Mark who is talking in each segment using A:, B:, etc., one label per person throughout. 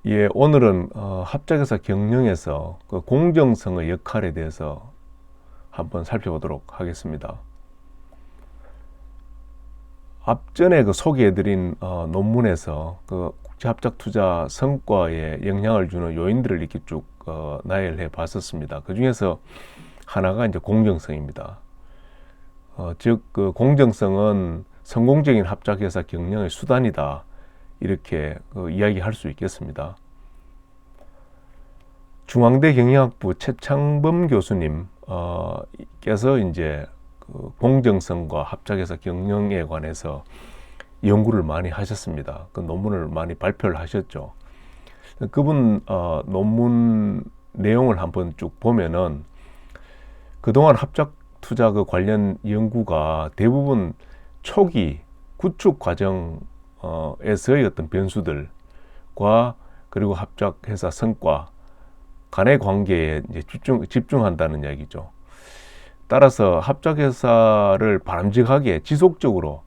A: 예, 오늘은 합작회사 경영에서 그 공정성의 역할에 대해서 한번 살펴보도록 하겠습니다. 앞전에 그 소개해드린 논문에서 그 국제합작 투자 성과에 영향을 주는 요인들을 이렇게 쭉 나열해 봤었습니다. 그 중에서 하나가 이제 공정성입니다. 즉, 그 공정성은 성공적인 합작회사 경영의 수단이다. 이렇게 이야기할 수 있겠습니다. 중앙대 경영학부 최창범 교수님 께서 이제 그 공정성과 합작회사 경영에 관해서 연구를 많이 하셨습니다. 그 논문을 많이 발표를 하셨죠. 그분 논문 내용을 한번 쭉 보면은 그동안 합작 투자 그 관련 연구가 대부분 초기 구축 과정에서의 어떤 변수들과 그리고 합작회사 성과 간의 관계에 이제 집중한다는 이야기죠. 따라서 합작회사를 바람직하게 지속적으로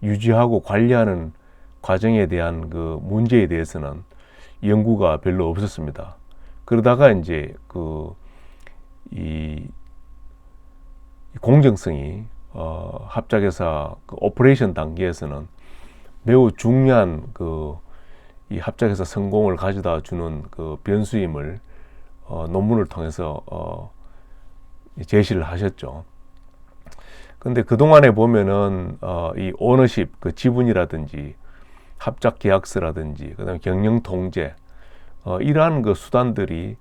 A: 유지하고 관리하는 과정에 대한 그 문제에 대해서는 연구가 별로 없었습니다. 그러다가 이제 이 공정성이 합작회사 그 오퍼레이션 단계에서는 매우 중요한 이 합작회사 성공을 가져다 주는 그 변수임을 논문을 통해서 제시를 하셨죠. 근데 그동안에 보면은 이 오너십, 그 지분이라든지 합작 계약서라든지 그다음에 경영 통제 이러한 그 수단들이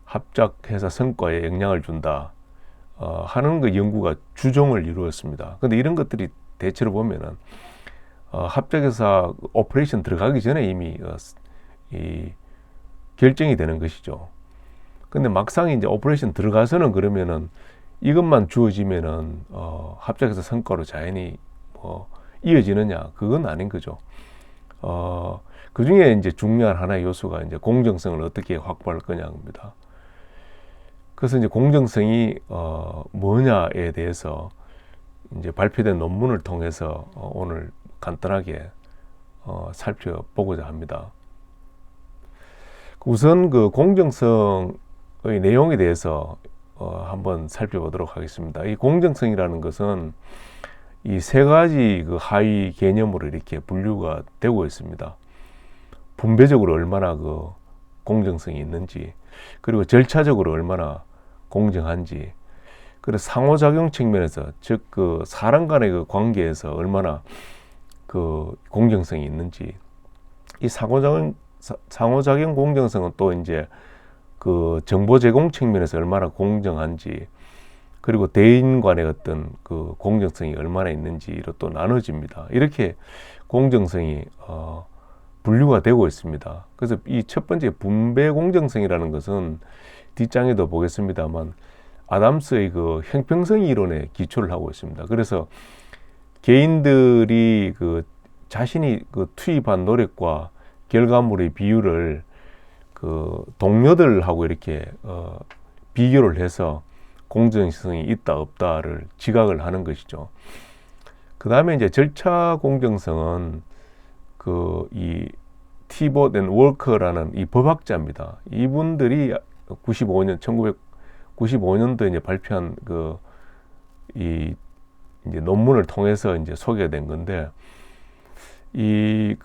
A: 합작회사 성과에 영향을 준다 하는 그 연구가 주종을 이루었습니다. 근데 이런 것들이 대체로 보면은 합작회사 오퍼레이션 들어가기 전에 이미 이 결정이 되는 것이죠. 근데 막상 이제 오퍼레이션 들어가서는 그러면은 이것만 주어지면은 합작회사 성과로 자연히 이어지느냐, 그건 아닌 거죠. 그 중에 이제 중요한 하나의 요소가 이제 공정성을 어떻게 확보할 거냐입니다. 그래서 이제 공정성이 뭐냐에 대해서 이제 발표된 논문을 통해서 오늘 간단하게 살펴보고자 합니다. 우선 그 공정성의 내용에 대해서 한번 살펴보도록 하겠습니다. 이 공정성이라는 것은 이 세 가지 그 하위 개념으로 이렇게 분류가 되고 있습니다. 분배적으로 얼마나 그 공정성이 있는지, 그리고 절차적으로 얼마나 공정한지, 그리고 상호작용 측면에서, 즉 그 사람 간의 그 관계에서 얼마나 그 공정성이 있는지, 이 상호작용 공정성은 또 이제 그 정보 제공 측면에서 얼마나 공정한지, 그리고 대인 간의 어떤 그 공정성이 얼마나 있는지로 또 나눠집니다. 이렇게 공정성이 분류가 되고 있습니다. 그래서 이 첫 번째 분배 공정성이라는 것은 뒷장에도 보겠습니다만 아담스의 그 형평성 이론에 기초를 하고 있습니다. 그래서 개인들이 그 자신이 그 투입한 노력과 결과물의 비율을 그 동료들하고 이렇게 비교를 해서 공정성이 있다 없다를 지각을 하는 것이죠. 그 다음에 이제 절차 공정성은 이 티봇 앤 월커라는 이 법학자입니다. 이분들이 1995년도에 이제 발표한 이 이제 논문을 통해서 이제 소개된 건데, 이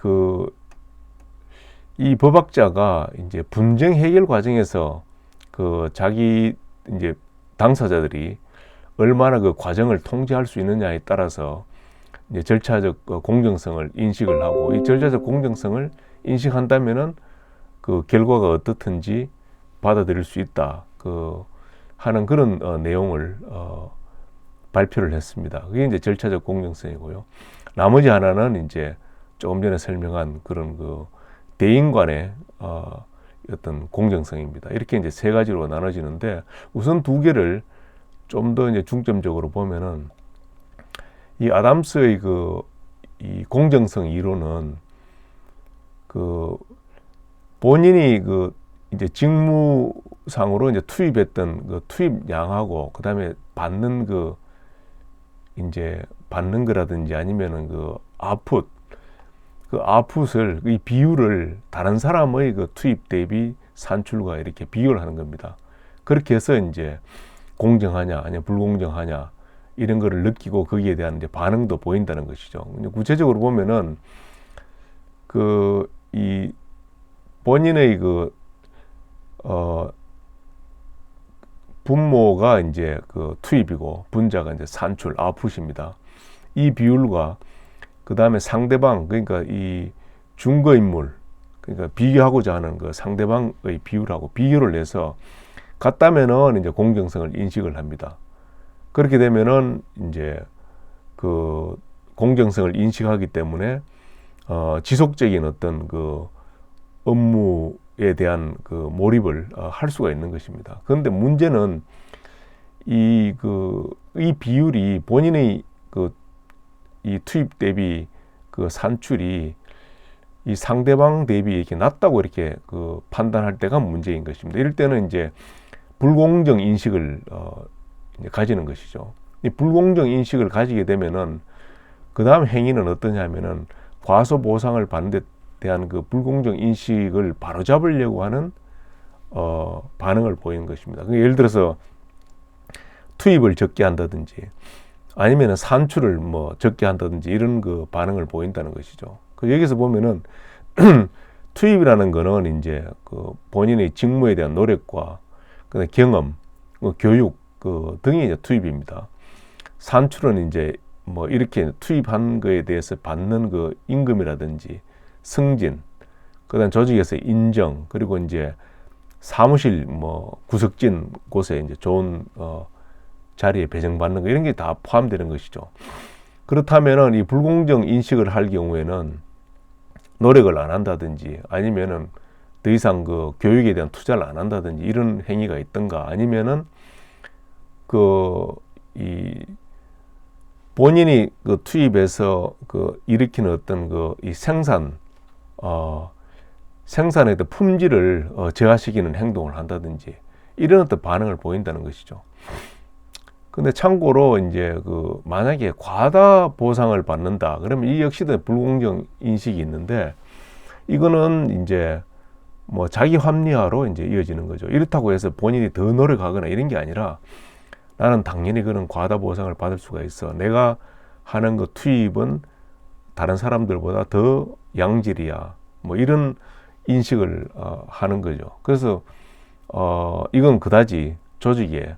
A: 법학자가 이제 분쟁 해결 과정에서 자기 이제 당사자들이 얼마나 그 과정을 통제할 수 있느냐에 따라서 이제 절차적 공정성을 인식을 하고, 이 절차적 공정성을 인식한다면은 그 결과가 어떻든지 받아들일 수 있다 하는 그런 내용을 발표를 했습니다. 그게 이제 절차적 공정성이고요. 나머지 하나는 이제 조금 전에 설명한 그런 대인 간의 어떤 공정성입니다. 이렇게 이제 세 가지로 나눠지는데, 우선 두 개를 좀 더 이제 중점적으로 보면은 이 아담스의 이 공정성 이론은 본인이 이제 직무상으로 이제 투입했던 투입량하고, 그 다음에 이제 받는 거라든지 아니면은 아웃풋, 그 아풋을 이 비율을 다른 사람의 그 투입 대비 산출과 이렇게 비교를 하는 겁니다. 그렇게 해서 이제 공정하냐 아니면 불공정하냐 이런 거를 느끼고 거기에 대한 이제 반응도 보인다는 것이죠. 구체적으로 보면은 그 이 본인의 그 분모가 이제 그 투입이고 분자가 이제 산출 아웃풋입니다. 이 비율과 그 다음에 상대방 그러니까 이 증거인물 그러니까 비교하고자 하는 그 상대방의 비율하고 비교를 해서 같다면은 이제 공정성을 인식을 합니다. 그렇게 되면은 이제 그 공정성을 인식하기 때문에 지속적인 어떤 그 업무에 대한 그 몰입을 할 수가 있는 것입니다. 그런데 문제는 이 비율이 본인의 이 투입 대비 그 산출이 이 상대방 대비 이렇게 낮다고 이렇게 그 판단할 때가 문제인 것입니다. 이럴 때는 이제 불공정 인식을 이제 가지는 것이죠. 이 불공정 인식을 가지게 되면은 그 다음 행위는 어떠냐면은 과소 보상을 받는 데 대한 그 불공정 인식을 바로잡으려고 하는 반응을 보이는 것입니다. 예를 들어서 투입을 적게 한다든지 아니면 산출을 뭐 적게 한다든지 이런 그 반응을 보인다는 것이죠. 여기서 보면은 투입이라는 거는 이제 그 본인의 직무에 대한 노력과 그 경험, 교육 그 등이 이제 투입입니다. 산출은 이제 뭐 이렇게 투입한 거에 대해서 받는 그 임금이라든지 승진, 그다음 조직에서 인정, 그리고 이제 사무실 뭐 구석진 곳에 이제 좋은 자리에 배정받는 거 이런 게 다 포함되는 것이죠. 그렇다면은 이 불공정 인식을 할 경우에는 노력을 안 한다든지 아니면은 더 이상 그 교육에 대한 투자를 안 한다든지 이런 행위가 있던가 아니면은 이 본인이 그 투입해서 그 일으키는 어떤 그 이 생산의 품질을 저하시키는 행동을 한다든지 이런 어떤 반응을 보인다는 것이죠. 근데 참고로 이제 그 만약에 과다 보상을 받는다 그러면 이 역시도 불공정 인식이 있는데 이거는 이제 뭐 자기 합리화로 이제 이어지는 거죠. 이렇다고 해서 본인이 더 노력하거나 이런 게 아니라 나는 당연히 그런 과다 보상을 받을 수가 있어. 내가 하는 그 투입은 다른 사람들보다 더 양질이야. 뭐 이런 인식을 하는 거죠. 그래서 이건 그다지 조직에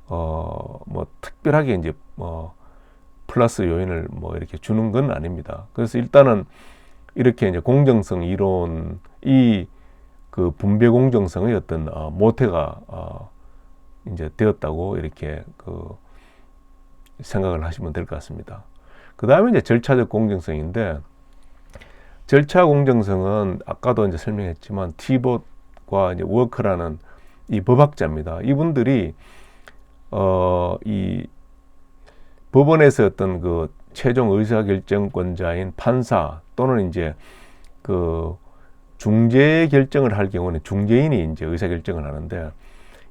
A: 뭐 특별하게 이제 플러스 요인을 뭐 이렇게 주는 건 아닙니다. 그래서 일단은 이렇게 이제 공정성 이론 그 분배 공정성의 어떤 모태가 이제 되었다고 이렇게 그 생각을 하시면 될 것 같습니다. 그 다음에 이제 절차적 공정성인데 절차 공정성은 아까도 이제 설명했지만 티봇과 이제 워커라는 이 법학자입니다. 이분들이 이 법원에서 어떤 그 최종 의사결정권자인 판사 또는 이제 그 중재 결정을 할 경우는 중재인이 이제 의사결정을 하는데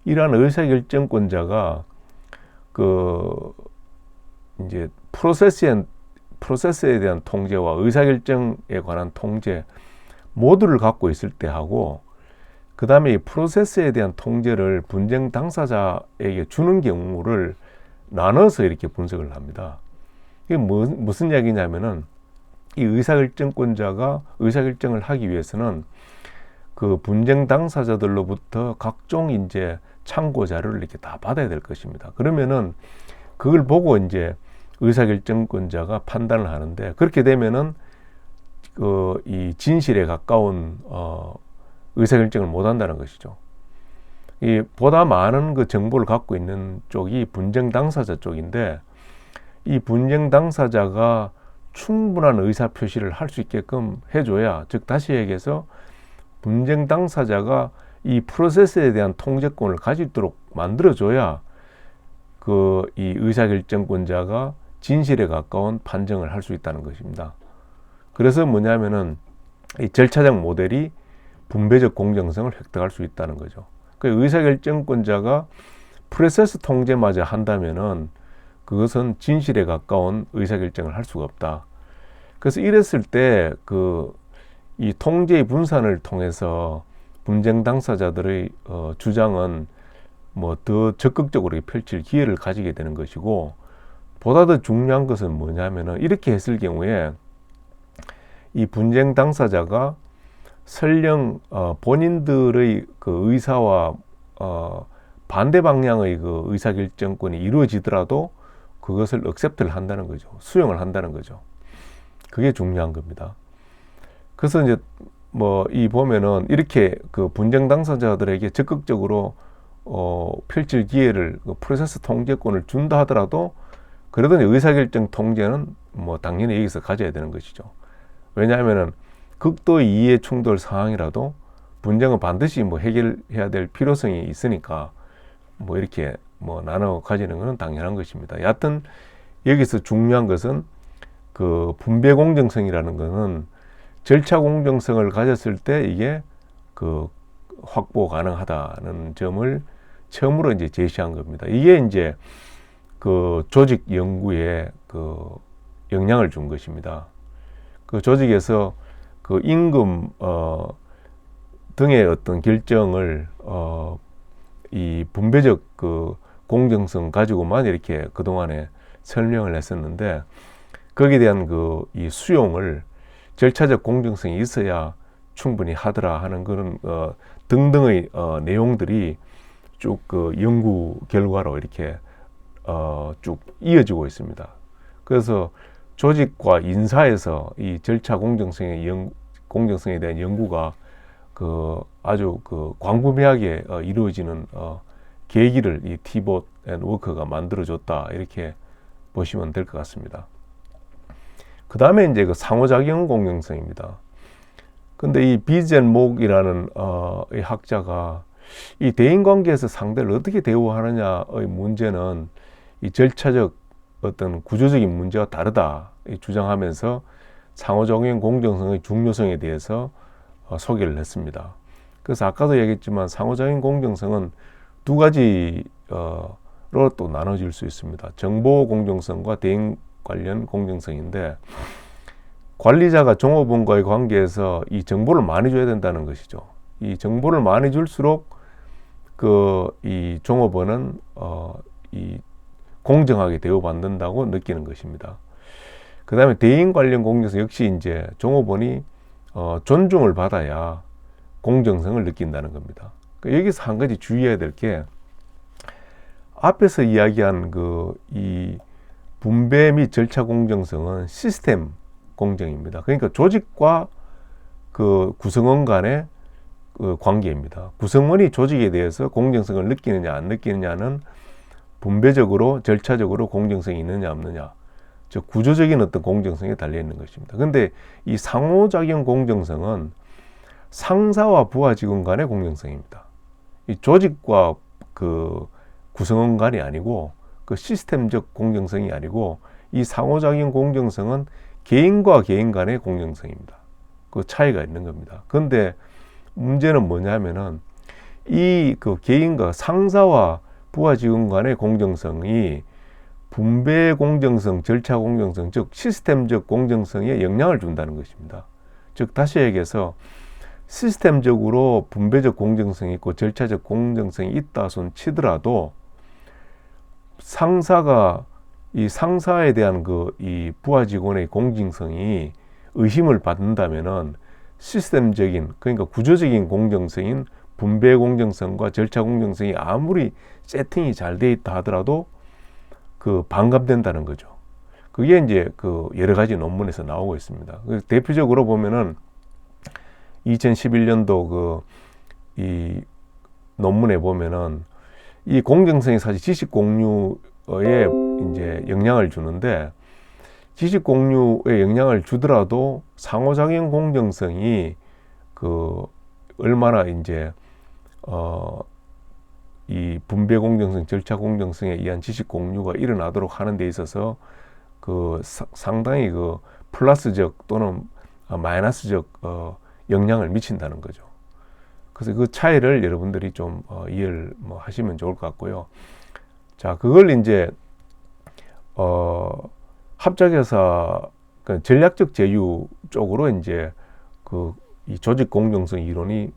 A: 이러한 의사결정권자가 그 이제 프로세스에 대한 통제와 의사결정에 관한 통제 모두를 갖고 있을 때 하고 그 다음에 이 프로세스에 대한 통제를 분쟁 당사자에게 주는 경우를 나눠서 이렇게 분석을 합니다. 이게 무슨 이야기냐면은 이 의사결정권자가 의사결정을 하기 위해서는 그 분쟁 당사자들로부터 각종 이제 참고 자료를 이렇게 다 받아야 될 것입니다. 그러면은 그걸 보고 이제 의사결정권자가 판단을 하는데 그렇게 되면은 이 진실에 가까운 의사결정을 못 한다는 것이죠. 이 보다 많은 그 정보를 갖고 있는 쪽이 분쟁 당사자 쪽인데 이 분쟁 당사자가 충분한 의사 표시를 할 수 있게끔 해줘야, 즉 다시 얘기해서 분쟁 당사자가 이 프로세스에 대한 통제권을 가지도록 만들어줘야 이 의사결정권자가 진실에 가까운 판정을 할 수 있다는 것입니다. 그래서 뭐냐면은 이 절차적 모델이 분배적 공정성을 획득할 수 있다는 거죠. 그 의사결정권자가 프로세스 통제마저 한다면은 그것은 진실에 가까운 의사결정을 할 수가 없다. 그래서 이랬을 때 이 통제의 분산을 통해서 분쟁 당사자들의 주장은 뭐 더 적극적으로 펼칠 기회를 가지게 되는 것이고, 보다 더 중요한 것은 뭐냐면은 이렇게 했을 경우에 이 분쟁 당사자가 설령 본인들의 그 의사와 반대 방향의 그 의사결정권이 이루어지더라도 그것을 억셉트를 한다는 거죠. 수용을 한다는 거죠. 그게 중요한 겁니다. 그래서 이제 뭐 이 보면은 이렇게 그 분쟁 당사자들에게 적극적으로 펼칠 기회를, 그 프로세스 통제권을 준다 하더라도 그래도 이제 의사결정 통제는 뭐 당연히 여기서 가져야 되는 것이죠. 왜냐하면은 극도의 이해 충돌 상황이라도 분쟁은 반드시 뭐 해결해야 될 필요성이 있으니까 뭐 이렇게 뭐 나눠 가지는 것은 당연한 것입니다. 여하튼 여기서 중요한 것은 그 분배 공정성이라는 것은 절차 공정성을 가졌을 때 이게 그 확보 가능하다는 점을 처음으로 이제 제시한 겁니다. 이게 이제 그 조직 연구에 그 영향을 준 것입니다. 그 조직에서 그 임금 등의 어떤 결정을 이 분배적 그 공정성 가지고만 이렇게 그동안에 설명을 했었는데, 거기에 대한 그 이 수용을 절차적 공정성이 있어야 충분히 하더라 하는 그런 등등의 내용들이 쭉 그 연구 결과로 이렇게 쭉 이어지고 있습니다. 그래서 조직과 인사에서 이 절차 공정성에 대한 연구가 그 아주 그 광범위하게 이루어지는 계기를 이 티봇 앤 워커가 만들어줬다, 이렇게 보시면 될 것 같습니다. 그 다음에 이제 그 상호작용 공정성입니다. 근데 이 비젠 목이라는 이 학자가 이 대인관계에서 상대를 어떻게 대우하느냐의 문제는 이 절차적 어떤 구조적인 문제와 다르다 주장하면서 상호작용 공정성의 중요성에 대해서 소개를 했습니다. 그래서 아까도 얘기했지만 상호작용 공정성은 두 가지로 또 나눠질 수 있습니다. 정보 공정성과 대인 관련 공정성인데, 관리자가 종업원과의 관계에서 이 정보를 많이 줘야 된다는 것이죠. 이 정보를 많이 줄수록 이 종업원은 이 공정하게 대우받는다고 느끼는 것입니다. 그 다음에 대인 관련 공정성 역시 이제 종업원이 존중을 받아야 공정성을 느낀다는 겁니다. 그러니까 여기서 한 가지 주의해야 될 게, 앞에서 이야기한 이 분배 및 절차 공정성은 시스템 공정입니다. 그러니까 조직과 그 구성원 간의 그 관계입니다. 구성원이 조직에 대해서 공정성을 느끼느냐 안 느끼느냐는 분배적으로 절차적으로 공정성이 있느냐 없느냐, 즉 구조적인 어떤 공정성에 달려 있는 것입니다. 그런데 이 상호작용 공정성은 상사와 부하 직원 간의 공정성입니다. 이 조직과 그 구성원 간이 아니고, 그 시스템적 공정성이 아니고, 이 상호작용 공정성은 개인과 개인 간의 공정성입니다. 그 차이가 있는 겁니다. 그런데 문제는 뭐냐면은 그 개인과 상사와 부하 직원 간의 공정성이 분배 공정성, 절차 공정성, 즉 시스템적 공정성에 영향을 준다는 것입니다. 즉 다시 얘기해서 시스템적으로 분배적 공정성이 있고 절차적 공정성이 있다 손 치더라도 이 상사에 대한 이 부하 직원의 공정성이 의심을 받는다면은 시스템적인, 그러니까 구조적인 공정성인 분배 공정성과 절차 공정성이 아무리 세팅이 잘 돼 있다 하더라도 반감된다는 거죠. 그게 이제 여러 가지 논문에서 나오고 있습니다. 대표적으로 보면은 2011년도 이 논문에 보면은 이 공정성이 사실 지식 공유에 이제 영향을 주는데, 지식 공유에 영향을 주더라도 상호작용 공정성이 얼마나 이제 이 분배 공정성, 절차 공정성에 의한 지식 공유가 일어나도록 하는 데 있어서 상당히 플러스적 또는 마이너스적 영향을 미친다는 거죠. 그래서 그 차이를 여러분들이 좀 이해를 하시면 좋을 것 같고요. 자, 그걸 이제 합작회사 그러니까 전략적 제휴 쪽으로 이제 이 조직 공정성 이론이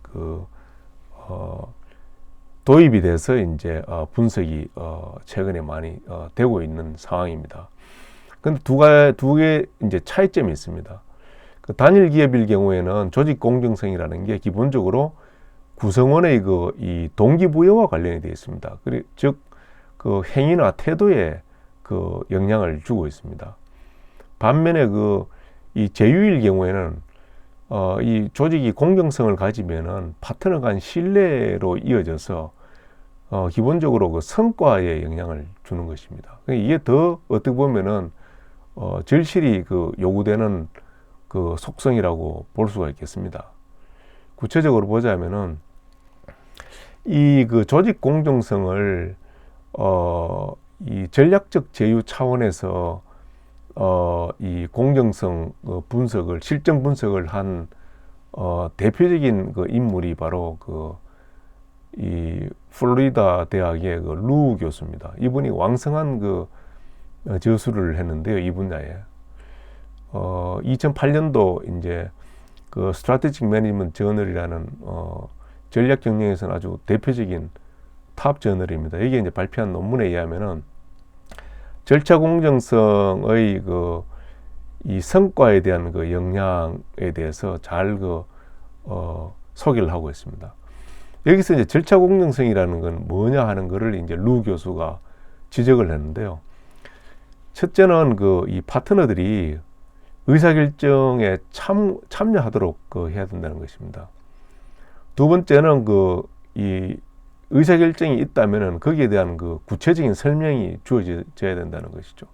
A: 도입이 돼서 이제 분석이 최근에 많이 되고 있는 상황입니다. 근데 두 개 이제 차이점이 있습니다. 그 단일 기업일 경우에는 조직 공정성이라는 게 기본적으로 구성원의 이 동기부여와 관련이 되어 있습니다. 즉, 그 행위나 태도에 그 영향을 주고 있습니다. 반면에 이 제휴일 경우에는 이 조직이 공정성을 가지면은 파트너 간 신뢰로 이어져서 기본적으로 그 성과에 영향을 주는 것입니다. 이게 더 어떻게 보면은 절실히 요구되는 그 속성이라고 볼 수가 있겠습니다. 구체적으로 보자면은 이 조직 공정성을 이 전략적 제휴 차원에서 이 공정성 분석을 실정 분석을 한 대표적인 인물이 바로 이 플로리다 대학의 루 교수입니다. 이분이 왕성한 저술을 했는데요, 이 분야에 2008년도 이제 스트래티직 매니지먼트 저널이라는 전략 경영에서는 아주 대표적인 탑 저널입니다. 이게 이제 발표한 논문에 의하면은 절차 공정성의 이 성과에 대한 영향에 대해서 잘 소개를 하고 있습니다. 여기서 이제 절차 공정성이라는 건 뭐냐 하는 것을 이제 루 교수가 지적을 했는데요. 첫째는 이 파트너들이 의사결정에 참여하도록 해야 된다는 것입니다. 두 번째는 이 의사결정이 있다면은 거기에 대한 구체적인 설명이 주어져야 된다는 것이죠.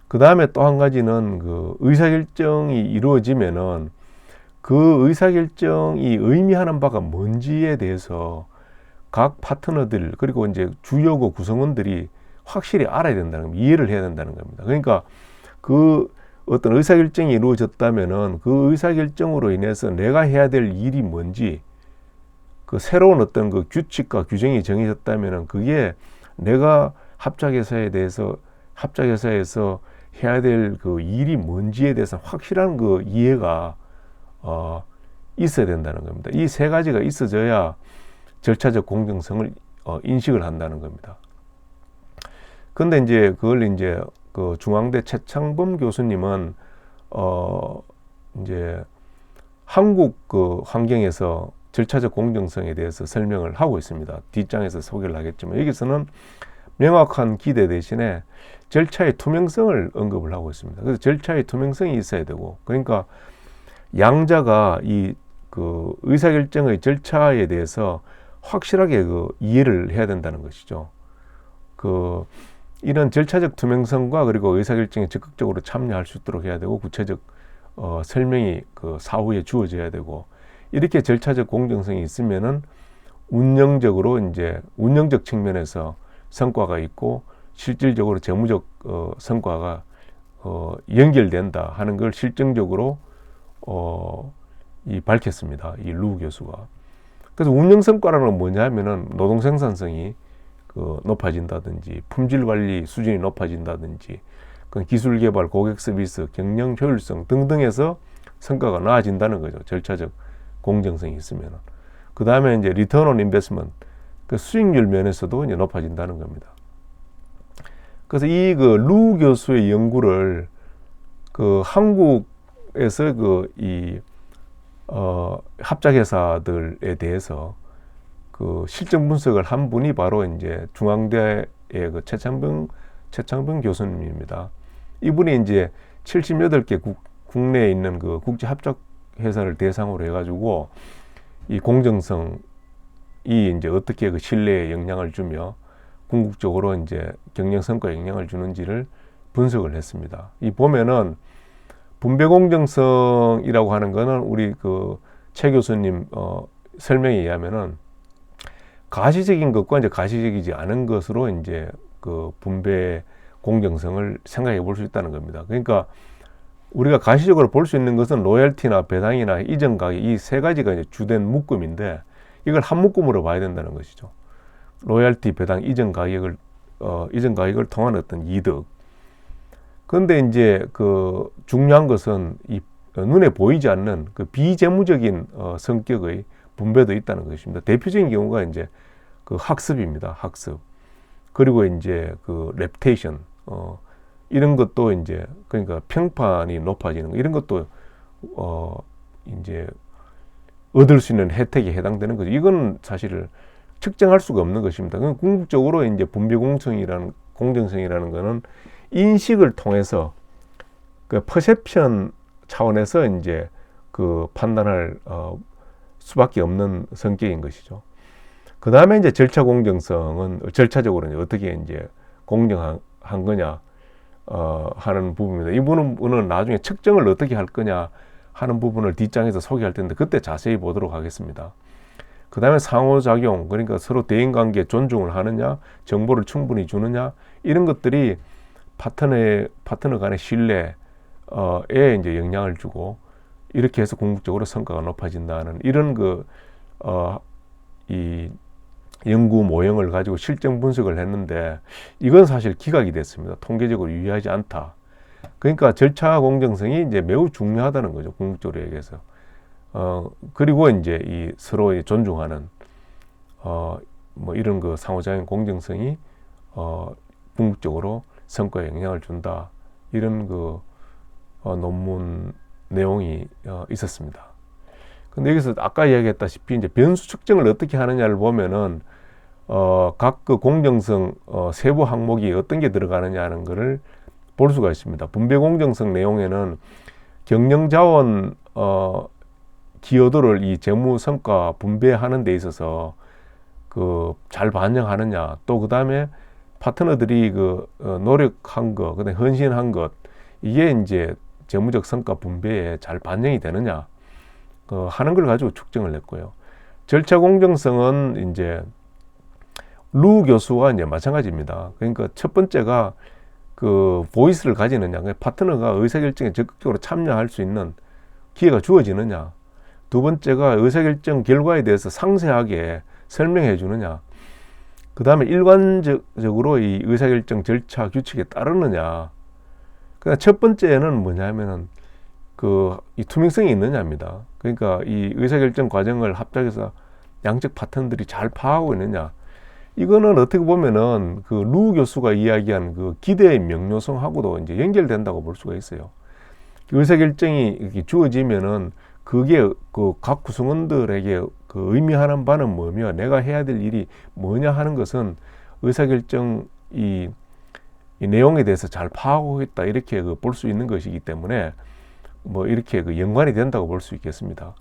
A: 그 다음에 또 한 가지는 의사결정이 이루어지면은 그 의사결정이 의미하는 바가 뭔지에 대해서 각 파트너들 그리고 이제 주요 구성원들이 확실히 알아야 된다는 겁니다. 이해를 해야 된다는 겁니다. 그러니까 어떤 의사결정이 이루어졌다면은 그 의사결정으로 인해서 내가 해야 될 일이 뭔지 새로운 어떤 규칙과 규정이 정해졌다면은 그게 내가 합작회사에서 해야 될 일이 뭔지에 대해서 확실한 이해가 있어야 된다는 겁니다. 이 세 가지가 있어져야 절차적 공정성을 인식을 한다는 겁니다. 근데 이제 그걸 이제 중앙대 최창범 교수님은 이제 한국 환경에서 절차적 공정성에 대해서 설명을 하고 있습니다. 뒷장에서 소개를 하겠지만 여기서는 명확한 기대 대신에 절차의 투명성을 언급을 하고 있습니다. 그래서 절차의 투명성이 있어야 되고, 그러니까 양자가 이 의사결정의 절차에 대해서 확실하게 이해를 해야 된다는 것이죠. 이런 절차적 투명성과 그리고 의사결정에 적극적으로 참여할 수 있도록 해야 되고, 구체적 설명이 사후에 주어져야 되고, 이렇게 절차적 공정성이 있으면은 운영적 측면에서 성과가 있고 실질적으로 재무적 성과가 연결된다 하는 걸 실증적으로 밝혔습니다. 이 루 교수가. 그래서 운영 성과라는 건 뭐냐면은 노동 생산성이 높아진다든지 품질 관리 수준이 높아진다든지 기술 개발, 고객 서비스, 경영 효율성 등등에서 성과가 나아진다는 거죠. 절차적 공정성이 있으면. 그 다음에 이제 리턴 온 인베스트먼트, 수익률 면에서도 이제 높아진다는 겁니다. 그래서 이 루 교수의 연구를 한국에서 합작회사들에 대해서 실정 분석을 한 분이 바로 이제 중앙대의 최창병 교수님입니다. 이분이 이제 78개 국내에 있는 국제 합작 회사를 대상으로 해가지고 이 공정성이 이제 어떻게 신뢰에 영향을 주며 궁극적으로 이제 경영 성과에 영향을 주는지를 분석을 했습니다. 이 보면은 분배 공정성이라고 하는 거는 우리 최 교수님 설명에 의하면은 가시적인 것과 이제 가시적이지 않은 것으로 이제 분배 공정성을 생각해 볼 수 있다는 겁니다. 그러니까 우리가 가시적으로 볼 수 있는 것은 로열티나 배당이나 이전 가격 이 세 가지가 이제 주된 묶음인데 이걸 한 묶음으로 봐야 된다는 것이죠. 로열티, 배당, 이전 가격을 통한 어떤 이득. 그런데 이제 그 중요한 것은 이 눈에 보이지 않는 그 비재무적인 성격의 분배도 있다는 것입니다. 대표적인 경우가 이제 그 학습입니다. 학습. 그리고 이제 그 랩테이션, 이런 것도 이제 그러니까 평판이 높아지는 거, 이런 것도 이제 얻을 수 있는 혜택에 해당되는 거죠. 이건 사실 측정할 수가 없는 것입니다. 궁극적으로 이제 분배 공정성이라는 거는 인식을 통해서 그 퍼셉션 차원에서 이제 그 판단할 수밖에 없는 성격인 것이죠. 그 다음에 이제 절차 공정성은 절차적으로 이제 어떻게 이제 공정한 거냐 하는 부분입니다. 이 부분은 나중에 측정을 어떻게 할 거냐 하는 부분을 뒷장에서 소개할 텐데 그때 자세히 보도록 하겠습니다. 그 다음에 상호작용, 그러니까 서로 대인관계 존중을 하느냐, 정보를 충분히 주느냐, 이런 것들이 파트너 간의 신뢰에 이제 영향을 주고, 이렇게 해서 궁극적으로 성과가 높아진다는 이런 이 연구 모형을 가지고 실证분석을 했는데, 이건 사실 기각이 됐습니다. 통계적으로 유의하지 않다. 그러니까 절차 공정성이 이제 매우 중요하다는 거죠. 궁극적으로 얘기해서. 그리고 이제 이 서로 존중하는, 뭐 이런 그 상호작용 공정성이, 궁극적으로 성과에 영향을 준다. 이런 논문 내용이 있었습니다. 근데 여기서 아까 이야기했다시피 이제 변수 측정을 어떻게 하느냐를 보면은, 각 그 공정성, 세부 항목이 어떤 게 들어가느냐 하는 거를 볼 수가 있습니다. 분배 공정성 내용에는 경영자원, 기여도를 이 재무 성과 분배하는 데 있어서 잘 반영하느냐, 또 그 다음에 파트너들이 노력한 것, 그다음에 헌신한 것, 이게 이제 재무적 성과 분배에 잘 반영이 되느냐 하는 걸 가지고 측정을 했고요. 절차 공정성은 이제 루 교수와 이제 마찬가지입니다. 그러니까 첫 번째가 보이스를 가지느냐, 파트너가 의사결정에 적극적으로 참여할 수 있는 기회가 주어지느냐. 두 번째가 의사결정 결과에 대해서 상세하게 설명해 주느냐. 그 다음에 일관적으로 이 의사결정 절차 규칙에 따르느냐. 그러니까 첫 번째는 뭐냐면은 이 투명성이 있느냐입니다. 그러니까 이 의사결정 과정을 합작해서 양측 파트너들이 잘 파악하고 있느냐. 이거는 어떻게 보면은 루 교수가 이야기한 기대의 명료성하고도 이제 연결된다고 볼 수가 있어요. 의사결정이 이렇게 주어지면은 그게 각 구성원들에게 의미하는 바는 뭐며 내가 해야 될 일이 뭐냐 하는 것은 의사결정 이 내용에 대해서 잘 파악하고 있다, 이렇게 볼 수 있는 것이기 때문에 뭐 이렇게 연관이 된다고 볼 수 있겠습니다.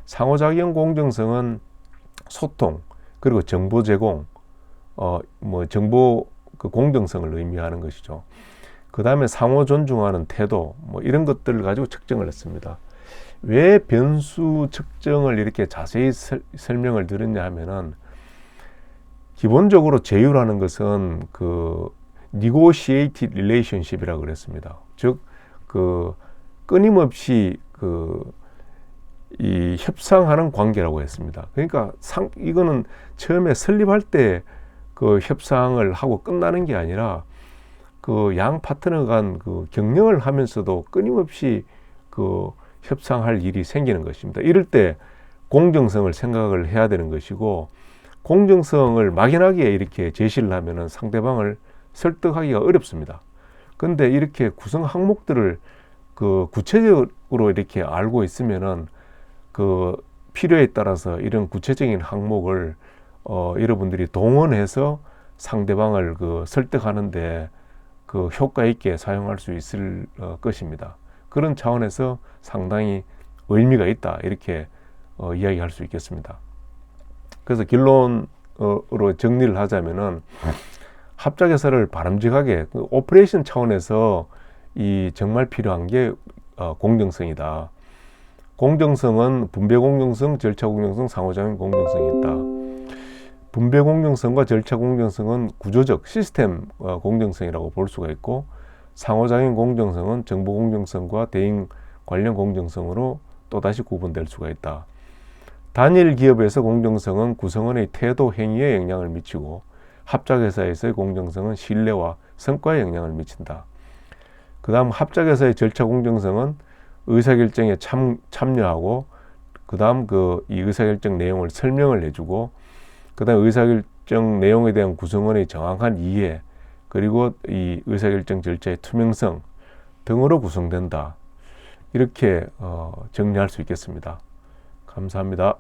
A: 상호작용 공정성은 소통, 그리고 정보 제공, 뭐 정보 공정성을 의미하는 것이죠. 그 다음에 상호 존중하는 태도, 뭐 이런 것들을 가지고 측정을 했습니다. 왜 변수 측정을 이렇게 자세히 설명을 드렸냐 하면은, 기본적으로 제휴라는 것은 negotiated relationship이라고 그랬습니다. 즉, 끊임없이 이 협상하는 관계라고 했습니다. 그러니까 이거는 처음에 설립할 때 협상을 하고 끝나는 게 아니라 양 파트너 간 경영을 하면서도 끊임없이 협상할 일이 생기는 것입니다. 이럴 때 공정성을 생각을 해야 되는 것이고, 공정성을 막연하게 이렇게 제시를 하면은 상대방을 설득하기가 어렵습니다. 근데 이렇게 구성 항목들을 구체적으로 이렇게 알고 있으면은 필요에 따라서 이런 구체적인 항목을 여러분들이 동원해서 상대방을 설득하는데 효과 있게 사용할 수 있을 것입니다. 그런 차원에서 상당히 의미가 있다, 이렇게 이야기할 수 있겠습니다. 그래서 결론으로 정리를 하자면은, 합작회사를 바람직하게 오퍼레이션 차원에서 정말 필요한 게 공정성이다. 공정성은 분배 공정성, 절차 공정성, 상호작용 공정성이 있다. 분배 공정성과 절차 공정성은 구조적 시스템 공정성이라고 볼 수가 있고, 상호작용 공정성은 정보 공정성과 대인 관련 공정성으로 또다시 구분될 수가 있다. 단일 기업에서 공정성은 구성원의 태도, 행위에 영향을 미치고, 합작회사에서의 공정성은 신뢰와 성과에 영향을 미친다. 그 다음 합작에서의 절차 공정성은 의사결정에 참여하고, 그 다음 이 의사결정 내용을 설명을 해주고, 그 다음 의사결정 내용에 대한 구성원의 정확한 이해, 그리고 이 의사결정 절차의 투명성 등으로 구성된다. 이렇게 정리할 수 있겠습니다. 감사합니다.